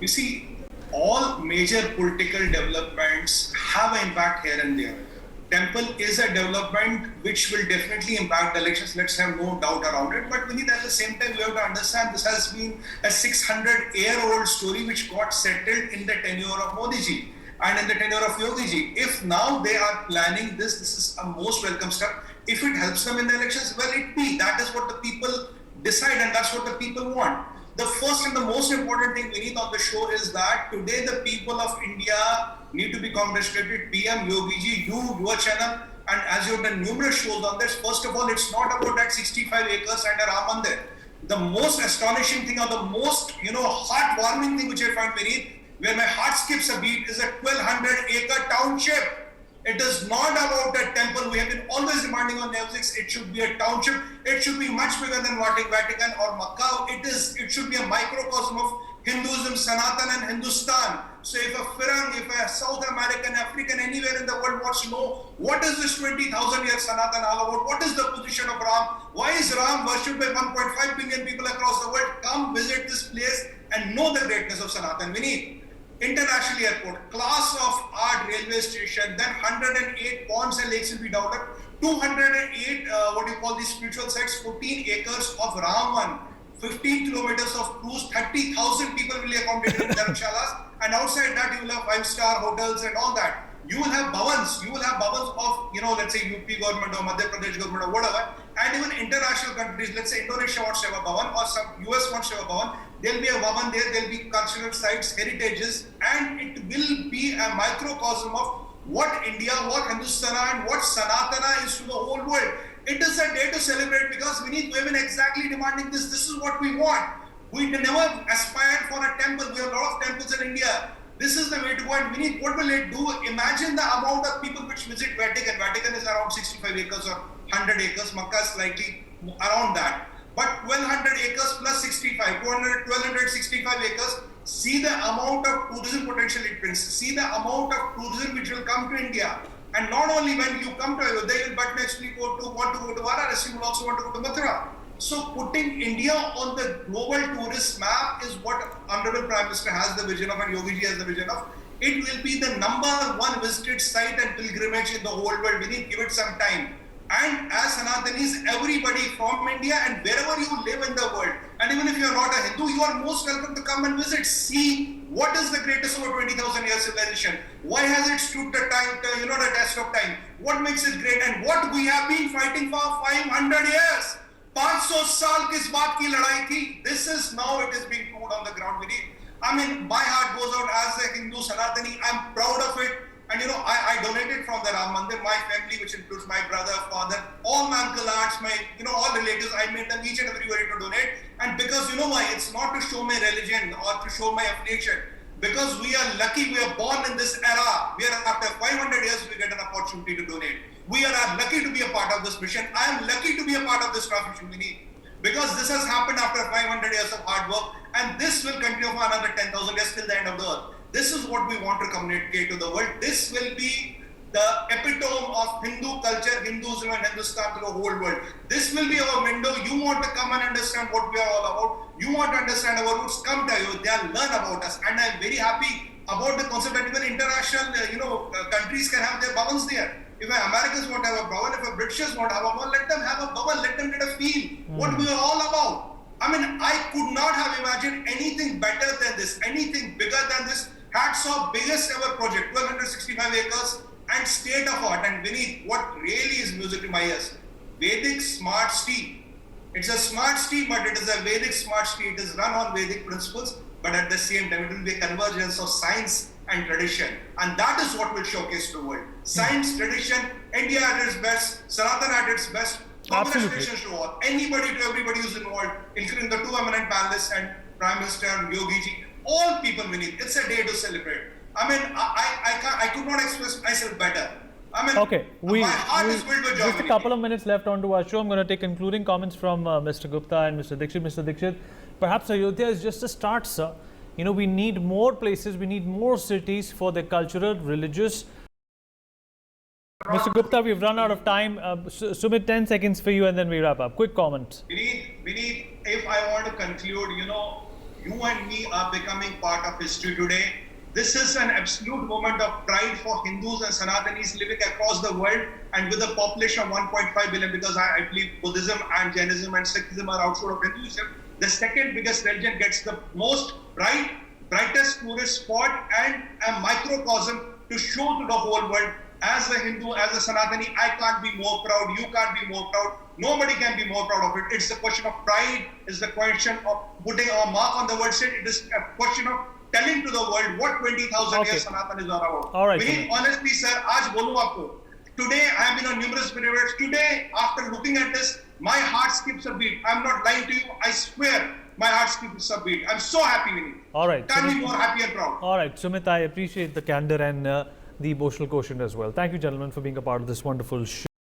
You see, all major political developments have an impact here and there. Temple is a development which will definitely impact the elections. Let's have no doubt around it. But we need at the same time, we have to understand this has been a 600-year-old story which got settled in the tenure of Modi ji and in the tenure of Yogi ji. If now they are planning this, this is a most welcome step. If it helps them in the elections, well, it be. That is what the people decide and that's what the people want. The first and the most important thing we need on the show is that today the people of India need to be congratulated. PM Yogi ji, your channel, and as you've done numerous shows on this, first of all, it's not about that 65 acres and a Ram Mandir. The most astonishing thing or the most, heartwarming thing which I find very, where my heart skips a beat, is a 1200-acre township. It is not about a temple. We have been always demanding on Netflix, it should be a township. It should be much bigger than Vatican or Makkah. It should be a microcosm of Hinduism, Sanatan and Hindustan. So if a Firang, if a South American, African, anywhere in the world wants to know what is this 20,000 year Sanatan all about, what is the position of Ram, why is Ram worshipped by 1.5 billion people across the world, come visit this place and know the greatness of Sanatan. We need international airport, class of art railway station, then 108 ponds and lakes will be developed, 208 these spiritual sites, 14 acres of Raman, 15 kilometers of cruise, 30,000 people will be accommodated in Dharamshalas, and outside that you will have 5-star hotels and all that. You will have bhavans of, let's say UP government or Madhya Pradesh government or whatever, and even international countries, let's say Indonesia wants to have a bhavan or some US wants to have a bhavan, there'll be a bhavan there, there'll be cultural sites, heritages, and it will be a microcosm of what India, what Hindustan and what Sanatana is to the whole world. It is a day to celebrate because we have been exactly demanding this. This is what we want. We never aspired for a temple. We have a lot of temples in India. This is the way to go, and what will it do? Imagine the amount of people which visit Vatican. Vatican is around 65 acres or 100 acres. Makkah is slightly around that. But 1200 acres plus 65, 1265 acres. See the amount of tourism potential it brings. See the amount of tourism which will come to India. And not only when you come to Ayodhya, but next week want to go to Varanasi, you will also want to go to Mathura. So putting India on the global tourist map is what Honorable Prime Minister has the vision of and Yogi ji has the vision of. It will be the #1 visited site and pilgrimage in the whole world. We need to give it some time. And as Sanatanis, everybody from India and wherever you live in the world, and even if you are not a Hindu, you are most welcome to come and visit. See what is the greatest over 20,000 year civilization. Why has it stood the test of time? What makes it great and what we have been fighting for 500 years. 500 साल किस बात की लड़ाई थी? This is now it is being proved on the ground. My heart goes out as a Hindu Sanatani. I'm proud of it. And I donated from the Ram Mandir. My family, which includes my brother, father, all my uncle, aunts, my all relatives, I made them each and everybody to donate. And because why? It's not to show my religion or to show my affiliation. Because we are lucky, we are born in this era. We are after 500 years, we get an opportunity to donate. We are lucky to be a part of this mission. I am lucky to be a part of this transmission we need. Because this has happened after 500 years of hard work, and this will continue for another 10,000 years till the end of the earth. This is what we want to communicate to the world. This will be the epitome of Hindu culture, Hinduism and Hindustan to the whole world. This will be our window. You want to come and understand what we are all about. You want to understand our roots. Come to Ayodhya, learn about us. And I'm very happy about the concept that even international countries can have their bhavans there. If Americans want to have a bhavan, if Britishers want to have a bhavan, let them have a bhavan. Let them get a feel what we are all about. I could not have imagined anything better than this, anything bigger than this. Hats off, biggest ever project, 1265 acres and state of art. And beneath, what really is music to my ears, Vedic smart city. It's a smart city, but it is a Vedic smart city. It is run on Vedic principles, but at the same time, it will be a convergence of science and tradition. And that is what will showcase to the world. Science, tradition, India at its best, Sanatan at its best. Congratulations to all. Anybody to everybody who's involved, including the two eminent panelists and Prime Minister Yogi ji. All people beneath. It's a day to celebrate. I could not express myself better. Okay, my heart is filled with joy. Just a couple of minutes left onto our show. I'm going to take concluding comments from Mr. Gupta and Mr. Dixit. Mr. Dixit, perhaps Ayodhya is just a start, sir. We need more places, we need more cities for the cultural, religious. Mr. Gupta, we've run out of time. Sumit, 10 seconds for you and then we wrap up. Quick comment. Vineet, if I want to conclude, you and me are becoming part of history today. This is an absolute moment of pride for Hindus and Sanatanis living across the world, and with a population of 1.5 billion, because I believe Buddhism and Jainism and Sikhism are outside of Hinduism. The second biggest religion gets the most brightest tourist spot and a microcosm to show to the whole world. As a Hindu, as a Sanatani, I can't be more proud, you can't be more proud, nobody can be more proud of it. It's a question of pride, it's the question of putting our mark on the world stage, it is a question of telling to the world what 20,000 years Sanatanis are about. All right, Vinny, honestly, sir, aaj bolu aapko. Today, I have been on numerous pyramids. Today, after looking at this, my heart skips a beat. I'm not lying to you. I swear, my heart skips a beat. I'm so happy, Vinny. All right. Can't be more happy and proud. All right, Sumit, I appreciate the candor and the emotional quotient as well. Thank you, gentlemen, for being a part of this wonderful show.